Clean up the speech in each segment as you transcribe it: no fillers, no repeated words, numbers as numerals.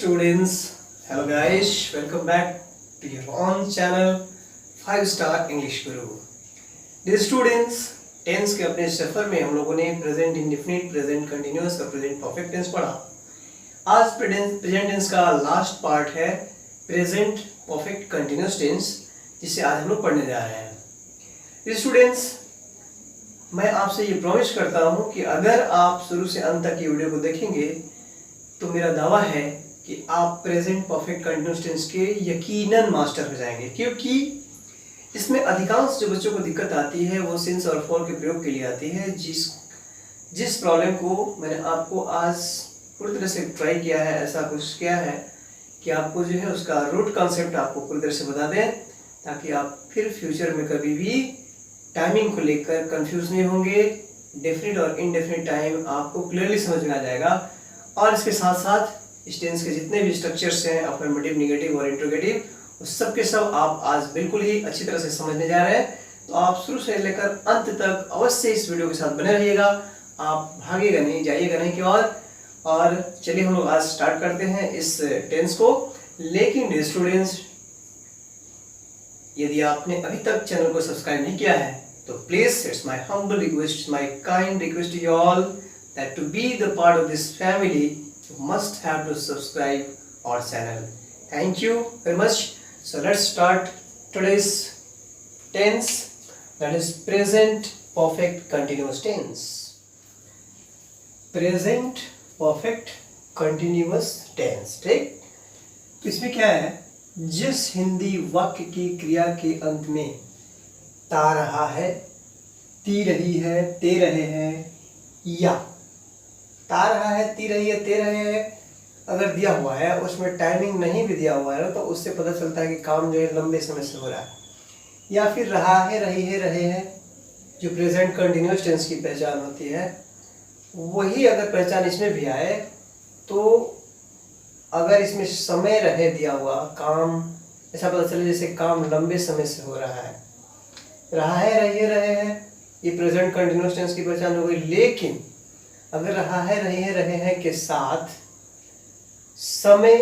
students, hello guys, welcome back to your own channel 5 Star English Guru. Dear students, tense के अपने सफर में हम लोगों ने प्रेजेंट इंडेफिनिट, प्रेजेंट कंटिन्यूअस और प्रेजेंट परफेक्ट टेंस पढ़ा। आज प्रेजेंट टेंस का लास्ट पार्ट है प्रेजेंट परफेक्ट कंटिन्यूअस टेंस, जिसे आज हम लोग पढ़ने जा रहे हैं। Dear students, मैं आपसे ये प्रॉमिस करता हूँ कि अगर आप शुरू से अंत तक ये वीडियो को देखेंगे तो मेरा दावा है कि आप प्रेजेंट परफेक्ट कंटिन्यूअस टेंस के यकीनन मास्टर हो जाएंगे, क्योंकि इसमें अधिकांश जो बच्चों को दिक्कत आती है वो सिंस और फॉर के प्रयोग के लिए आती है। जिस प्रॉब्लम को मैंने आपको आज पूरी तरह से ट्राई किया है, ऐसा कुछ किया है कि आपको जो है उसका रूट कॉन्सेप्ट आपको पूरी तरह से बता दें, ताकि आप फिर फ्यूचर में कभी भी टाइमिंग को लेकर कंफ्यूज नहीं होंगे। डेफिनिट और इनडेफिनिट टाइम आपको क्लियरली समझ में आ जाएगा। और इसके साथ साथ इस टेंस के जितने भी स्ट्रक्चर्स हैं, अफर्मेटिव, नेगेटिव और इंट्रोगेटिव, उस सब के सब आप आज बिल्कुल ही अच्छी तरह से समझने जा रहे हैं। तो आप शुरू से लेकर अंत तक अवश्य इस वीडियो के साथ बने रहिएगा। आप भागेगा नहीं, जाइएगा नहीं कि और चलिए हम लोग आज स्टार्ट करते हैं इस टेंस को। लेकिन स्टूडेंट्स, यदि आपने अभी तक चैनल को सब्सक्राइब नहीं किया है तो please, it's my humble request, my kind request to you all that to be the part of this family you must have to subscribe our channel. Thank you very much. So let's start today's tense, that is present perfect continuous tense. Present perfect continuous tense, ठीक। इसमें क्या है, जिस हिंदी वाक्य की क्रिया के अंत में ता रहा है, ती रही है, ते रहे हैं, या ता रहा है, ती रही है, ते रहे हैं अगर दिया हुआ है, उसमें टाइमिंग नहीं भी दिया हुआ है, तो उससे पता चलता है कि काम जो है लंबे समय से हो रहा है। या फिर रहा है, रही है, रहे हैं, जो प्रेजेंट कंटिन्यूअस टेंस की पहचान होती है, वही अगर पहचान इसमें भी आए तो अगर इसमें समय रहे दिया हुआ, काम ऐसा पता चले जैसे काम लंबे समय से हो रहा है, रही है, रहे हैं, ये प्रेजेंट कंटिन्यूअस टेंस की पहचान हो गई। लेकिन अगर रहा है, रही है, रहे हैं के साथ समय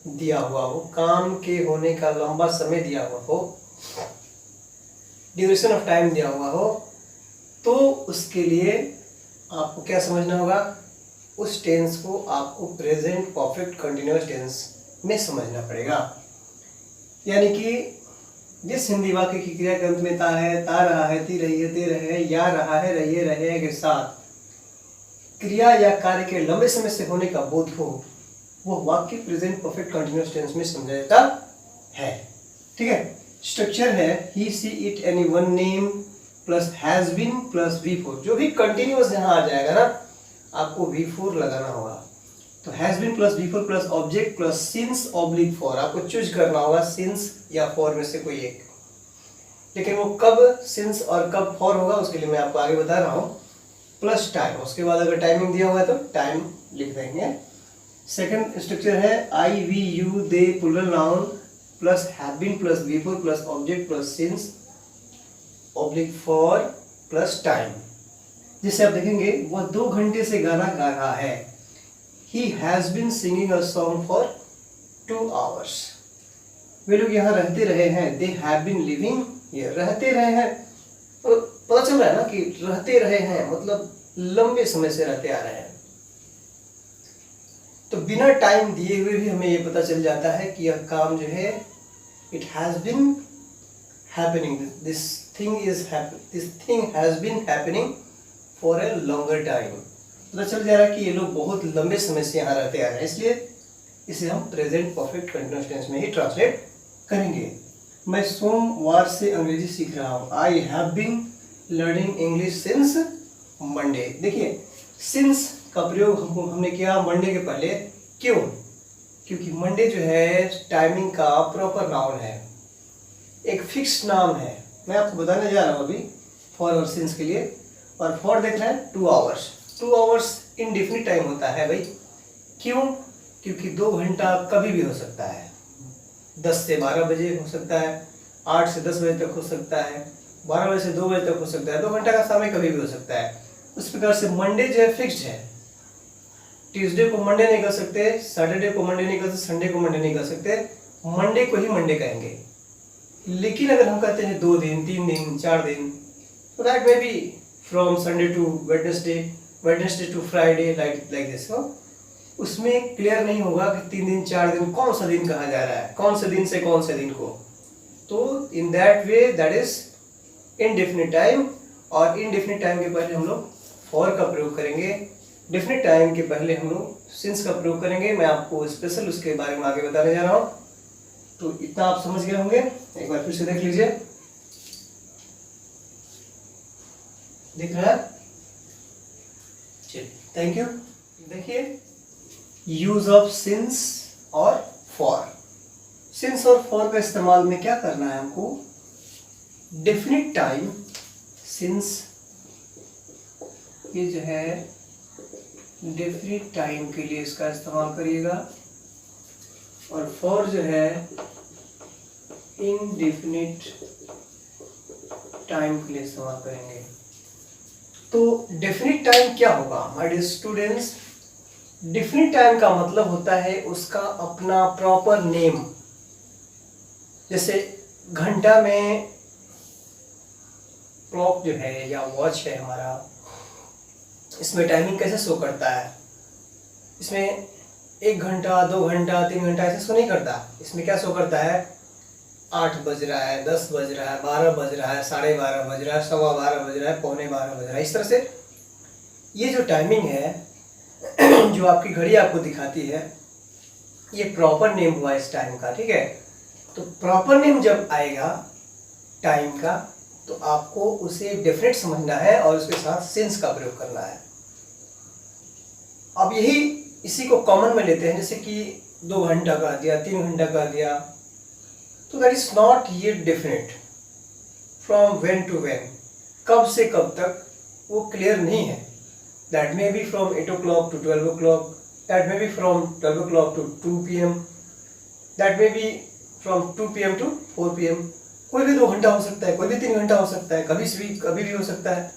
दिया हुआ हो, काम के होने का लंबा समय दिया हुआ हो, ड्यूरेशन ऑफ टाइम दिया हुआ हो, तो उसके लिए आपको क्या समझना होगा, उस टेंस को आपको प्रेजेंट परफेक्ट कंटिन्यूअस टेंस में समझना पड़ेगा। यानी कि जिस हिंदी वाक्य की क्रिया के अंत में ता है, ता रहा है, ती रही है, ते रहे हैं, या रहा है, रही है, रहे हैं के साथ क्रिया या कार्य के लंबे समय से होने का बोध हो, वो वाक्य प्रेजेंट परफेक्ट कंटिन्यूअस टेंस में समझा जाता है। ठीक है, स्ट्रक्चर है ही, she, it, any, one, name plus has been plus V4। जो भी कंटिन्यूअस यहाँ आ जाएगा ना, आपको V4 लगाना होगा। तो has been plus V4 plus object plus since oblique for, आपको चूज करना होगा सिंस या फॉर में से कोई एक। लेकिन वो कब सिंस और कब फॉर होगा उसके लिए मैं आपको आगे बता रहा हूँ। प्लस टाइम, उसके बाद अगर टाइमिंग दिया हुआ है तो टाइम लिख देंगे। सेकंड स्ट्रक्चर है I, we, you, they, plural noun plus have been plus V4 plus object plus since oblique for plus time. जिससे आप देखेंगे वह 2 घंटे से गाना गा रहा है। He has been singing a song for 2 hours। वे लोग यहाँ रहते रहे हैं, दे हैव बीन लिविंग, ये रहते रहे हैं। तो पता चल रहा है ना कि रहते रहे हैं मतलब लंबे समय से रहते आ रहे हैं। तो बिना टाइम दिए हुए भी हमें ये पता चल जाता है कि यह काम जो है it has been happening, this thing has been happening for a longer time. पता चल जा रहा है कि ये लोग बहुत लंबे समय से यहाँ रहते आ रहे हैं, इसलिए इसे हम प्रेजेंट परफेक्ट कंटिन्यूअस टेंस में ही ट्रांसलेट करेंगे। मैं सोमवार से अंग्रेजी सीख रहा हूँ। I have been learning English since Monday. देखिए, सिंस का प्रयोग हमने किया मंडे के पहले। क्यों? क्योंकि मंडे जो है टाइमिंग का प्रॉपर नाउन है, एक फिक्स नाम है। मैं आपको बताने जा रहा हूँ अभी फॉर और सिंस के लिए। और फॉर देख रहे हैं 2 hours। 2 hours इनडेफिनिट टाइम होता है भाई। क्यों? क्योंकि 2 घंटा कभी भी हो सकता है, 10 से 12 बजे हो सकता है, 8 से 10 बजे तक हो सकता है, 12 बजे से 2 बजे तक हो सकता है। 2 घंटा का समय कभी भी हो सकता है। उस प्रकार से मंडे जो है फिक्स्ड है। ट्यूसडे को मंडे नहीं कर सकते, सैटरडे को मंडे नहीं कर सकते, संडे को मंडे नहीं कर सकते, मंडे को ही मंडे कहेंगे। लेकिन अगर हम कहते हैं 2 दिन, 3 दिन, 4 दिन, तो that may be from Sunday to Wednesday, Wednesday to Friday, like this. उसमें क्लियर नहीं होगा कि 3 दिन 4 दिन कौन सा दिन कहा जा रहा है, कौन से दिन से कौन से दिन को। तो in that way that is indefinite time. और इनडेफिनिट टाइम के पहले हम लोग फॉर का प्रयोग करेंगे, डेफिनिट टाइम के पहले हम लोग सिंस का प्रयोग करेंगे। मैं आपको स्पेशल उसके बारे में आगे बताने जा रहा हूँ। तो इतना आप समझ गए होंगे, एक बार फिर से देख लीजिए, दिख रहा है? चलिए, थैंक यू। देखिए, यूज ऑफ सिंस और फॉर। सिंस और फॉर का इस्तेमाल में क्या करना है हमको, डेफिनिट टाइम, सिंस ये जो है डेफिनिट टाइम के लिए इसका इस्तेमाल करिएगा, और फॉर जो है इनडेफिनिट टाइम के लिए इस्तेमाल करेंगे। तो डेफिनिट टाइम क्या होगा my dear students? Definite time का मतलब होता है उसका अपना प्रॉपर नेम। जैसे घंटा में क्लॉक जो है या वॉच है हमारा, इसमें टाइमिंग कैसे शो करता है? इसमें 1 घंटा, 2 घंटा, 3 घंटा ऐसे शो नहीं करता। इसमें क्या शो करता है? 8 बज रहा है, 10 बज रहा है, 12 बज रहा है, 12:30 बज रहा है, 12:15 बज रहा है, 11:45 बज रहा है। इस तरह से ये जो टाइमिंग है जो आपकी घड़ी आपको दिखाती है, ये प्रॉपर नेम हुआ इस टाइम का, ठीक है? तो प्रॉपर नेम जब आएगा टाइम का, तो आपको उसे डेफिनेट समझना है और उसके साथ सिंस का प्रयोग करना है। अब यही इसी को कॉमन में लेते हैं, जैसे कि 2 घंटा का दिया, 3 घंटा का दिया, तो दैट इज नॉट ये definite. From when to when, कब से कब तक, वो क्लियर नहीं है। That may be from 8 o'clock to 12 o'clock, that may be from 12 o'clock to 2 PM, that may be from 2 PM to 4 PM। कोई भी 2 घंटा हो सकता है, कोई भी 3 घंटा हो सकता है, कभी भी हो सकता है।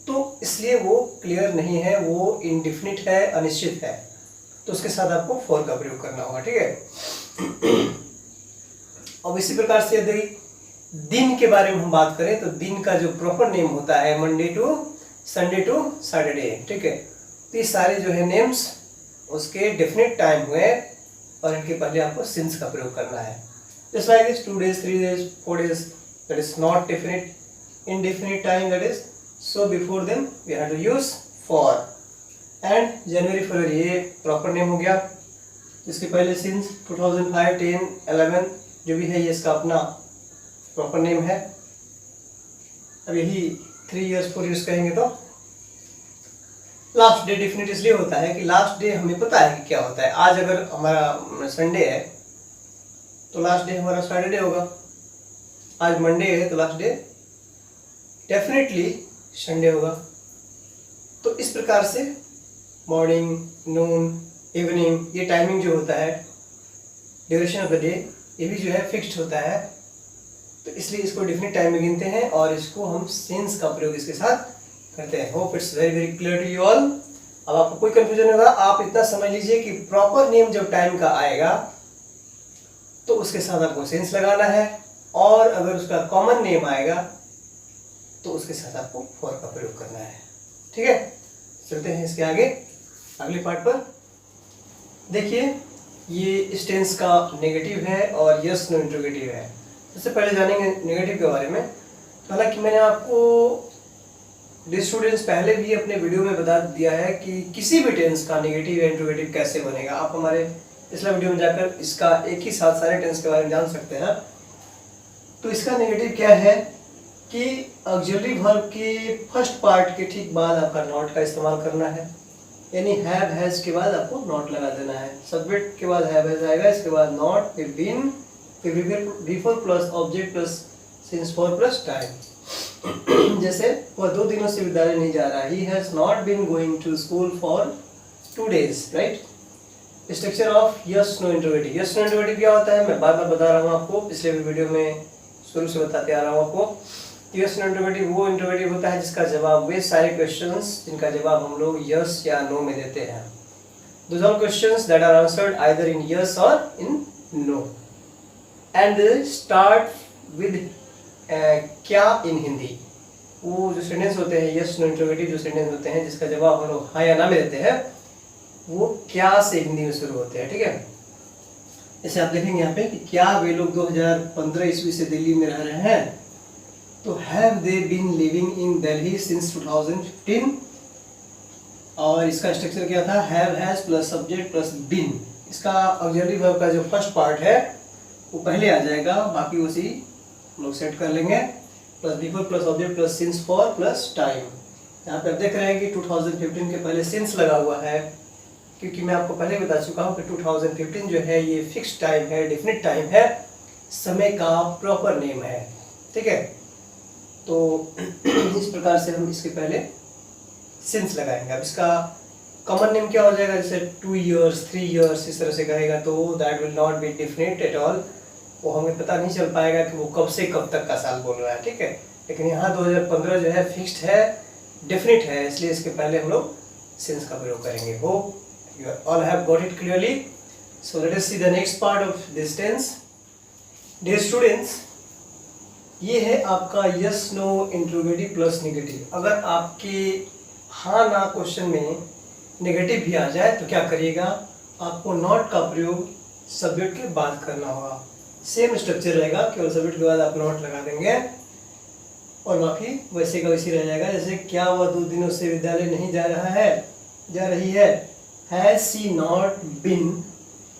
तो इसलिए वो क्लियर नहीं है, वो इनडिफिनिट है, अनिश्चित है। तो उसके साथ आपको फॉर का प्रयोग करना होगा, ठीक है? अब इसी प्रकार से यदि दिन के बारे में हम बात करें, तो दिन का जो प्रॉपर नेम होता है Monday to Sunday to Saturday, ठीक है? तो ये सारे जो है नेम्स उसके डेफिनेट टाइम हुए, और इनके पहले आपको सिंस का प्रयोग करना है। Just like this, 2 days, 3 days, 4 days, that is not definite, indefinite time, that is. So before them we have to use for. And January, February ये proper name हो गया, इसके पहले since 2005, 10, 11 जो भी है ये इसका अपना proper name है। अब यही 3 years 4 years कहेंगे तो लास्ट डे डेफिनेट इसलिए होता है कि लास्ट डे हमें पता है कि क्या होता है। आज अगर हमारा संडे है तो लास्ट डे हमारा सैटरडे होगा, आज मंडे है तो लास्ट डे डेफिनेटली संडे होगा। तो इस प्रकार से मॉर्निंग, नून, इवनिंग, ये टाइमिंग जो होता है, ड्यूरेशन ऑफ द डे, ये भी जो है फिक्स्ड होता है। तो इसलिए इसको डेफिनेट टाइम में गिनते हैं और इसको हम सिंस का प्रयोग इसके साथ करते हैं। Hope it's very very clear to you all. अब आपको कोई कंफ्यूजन होगा, आप इतना समझ लीजिए कि प्रॉपर नेम जब टाइम का आएगा तो उसके साथ आपको सेंस लगाना है, और अगर उसका कॉमन नेम आएगा तो उसके साथ आपको फॉर का प्रयोग करना है, ठीक है? चलते हैं इसके आगे अगले पार्ट पर। देखिए, ये इस टेंस का नेगेटिव है और यस नो इंट्रोगेटिव है। सबसे पहले जानेंगे नेगेटिव के बारे में। हालांकि मैंने आपको डियर स्टूडेंट्स पहले भी अपने वीडियो में बता दिया है कि किसी भी टेंस का नेगेटिव या इंट्रोगेटिव कैसे बनेगा। आप हमारे पिछला वीडियो में जाकर इसका एक ही साथ सारे टेंस के बारे में जान सकते हैं। तो इसका नेगेटिव क्या है कि ऑक्सिलरी वर्ब के फर्स्ट पार्ट के ठीक बाद आपका नॉट का इस्तेमाल करना है, यानी हैव हैज के बाद आपको नॉट लगा देना है। सब्जेक्ट के बाद हैव हैज आएगा, इसके बाद नॉट, फिर बीन, फिर before plus object plus since for plus time. जैसे वह 2 दिनों से विद्यालय नहीं जा रहा, he has not been going to school for 2 days, right? Structure of yes no interrogative. Yes no interrogative क्या होता है मैं बार बार बता रहा हूँ आपको, पिछले वीडियो में शुरू से बताते आ रहा हूँ आपको। यस नो इंट्रोगेटिव वो इंट्रोगेटिव होता है जिसका जवाब, वे सारे क्वेश्चंस जिनका जवाब हम लोग यस या नो में देते हैं। Those all questions that are answered either in yes or in no. And start with क्या in हिंदी। वो जो सेंटेंस होते हैं यस नो इंटरोगेटिव जो सेंटेंस होते हैं जिसका जवाब हम लोग हाँ या ना में देते हैं वो क्या से हिंदी में शुरू होते हैं, ठीक है। जैसे आप देखेंगे यहाँ पे कि क्या वे लोग 2015 ईस्वी से दिल्ली में रह रहे हैं, तो have they been living in Delhi since 2015। और इसका स्ट्रक्चर क्या था, have has plus subject plus been. इसका ऑक्सिलरी वर्ब का जो फर्स्ट पार्ट है वो पहले आ जाएगा, बाकी उसी हम लोग सेट कर लेंगे। Plus before plus object plus since for plus time. यहाँ पे आप देख रहे हैं कि 2015 के पहले सिंस लगा हुआ है, क्योंकि मैं आपको पहले बता चुका हूँ कि 2015 जो है ये फिक्स टाइम है, डेफिनेट टाइम है, समय का प्रॉपर नेम है, ठीक है। तो इस प्रकार से हम इसके पहले सिंस लगाएंगे। अब इसका कॉमन नेम क्या हो जाएगा, जैसे 2 years 3 years इस तरह से कहेगा तो that will not be definite at all. वो हमें पता नहीं चल पाएगा कि वो कब से कब तक का साल बोल रहा है, ठीक है। लेकिन यहाँ 2015 जो है फिक्स्ड है, डेफिनेट है, इसलिए इसके पहले हम लोग सिंस का प्रयोग करेंगे। Hope you all have got it clearly. So let us see the next part of this tense. Dear students, ये है आपका yes no interrogative plus negative. अगर आपके हाँ ना क्वेश्चन में नेगेटिव भी आ जाए तो क्या करिएगा, आपको नॉट का प्रयोग सब्जेक्ट के बाद करना होगा। सेम स्ट्रक्चर रहेगा, केवल सब्जेक्ट के बाद आप नॉट लगा देंगे और बाकी वैसे का वैसे रह जाएगा। जैसे क्या वह 2 दिनों से विद्यालय नहीं जा रही है। Has she not been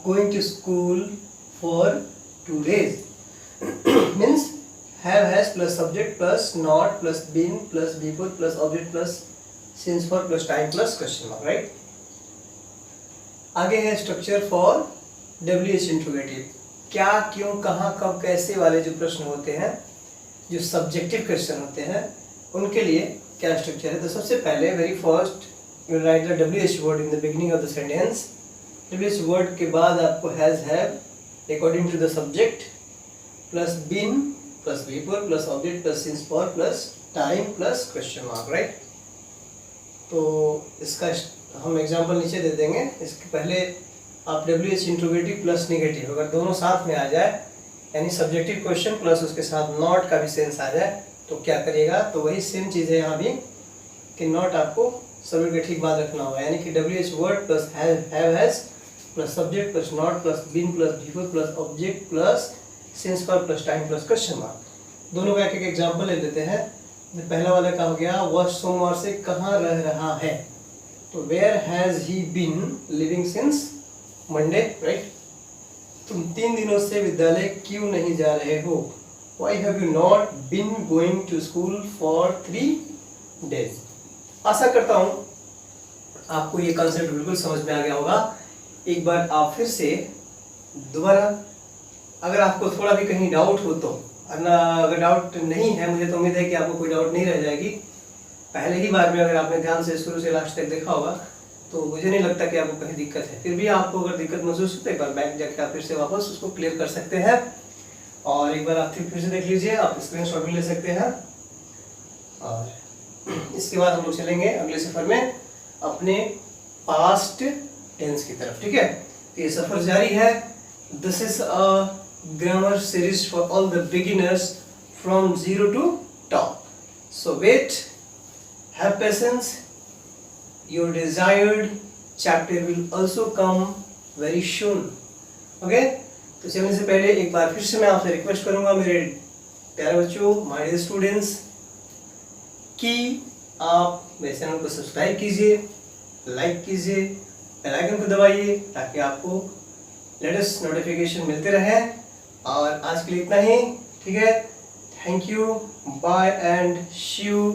going to school for 2 days? Means have has plus subject plus not plus been plus before plus object plus since for plus time plus question mark, right? आगे है structure for WH interrogative. क्या क्यों कहाँ कब कैसे वाले जो प्रश्न होते हैं, जो सब्जेक्टिव क्वेश्चन होते हैं, उनके लिए क्या स्ट्रक्चर है। तो सबसे पहले very first you write the WH word in the beginning of the sentence. WH word के बाद आपको has have according to the subject plus been plus before plus object plus since for plus time plus question mark, right? तो इसका हम example नीचे दे देंगे। इसके पहले आप WH इंट्रोगेटिव प्लस नेगेटिव अगर दोनों साथ में आ जाए, यानी सब्जेक्टिव क्वेश्चन प्लस उसके साथ नॉट का भी सेंस आ जाए तो क्या करिएगा, तो वही सेम चीज़ है यहाँ भी कि नॉट आपको सब्जेक्ट के ठीक बाद रखना होगा। यानी कि WH word plus have has plus subject plus not plus been plus before plus object plus since for plus time plus question mark. दोनों का एक एग्जांपल ले लेते हैं। पहला वाला का हो गया, वह सोमवार से कहाँ रह रहा है, तो where has he been living since Monday, right. तुम 3 दिनों से विद्यालय क्यों नहीं जा रहे हो, why have you not been going to school for 3 days। आशा करता हूं आपको ये कॉन्सेप्ट बिल्कुल समझ में आ गया होगा। एक बार आप फिर से दोबारा, अगर आपको थोड़ा भी कहीं डाउट हो तो, अगर डाउट नहीं है, मुझे तो उम्मीद है कि आपको कोई डाउट नहीं रह जाएगी। पहले ही बार में अगर आपने ध्यान से शुरू से लास्ट तक देखा होगा तो मुझे नहीं लगता कि आपको कहीं दिक्कत है। फिर भी आपको अगर दिक्कत महसूस हो तो एक बार बैक जाकर आप फिर से वापस उसको क्लियर कर सकते हैं और एक बार आप फिर से देख लीजिए। आप स्क्रीनशॉट भी ले सकते हैं और इसके बाद हम लोग चलेंगे अगले सफर में अपने पास्ट टेंस की तरफ, ठीक है। तो ये सफर जारी है। This is a grammar series for all the beginners from 0 to top. So wait, have patience. Your desired chapter will also come very soon. Okay? तो चलने से पहले एक बार फिर से मैं आपसे रिक्वेस्ट करूंगा मेरे प्यारे बच्चों, माय डियर स्टूडेंट्स, कि आप मेरे चैनल को सब्सक्राइब कीजिए, लाइक कीजिए, बेल आइकन को दबाइए ताकि आपको लेटेस्ट नोटिफिकेशन मिलते रहे। और आज के लिए इतना ही, ठीक है। Thank you, bye and see you.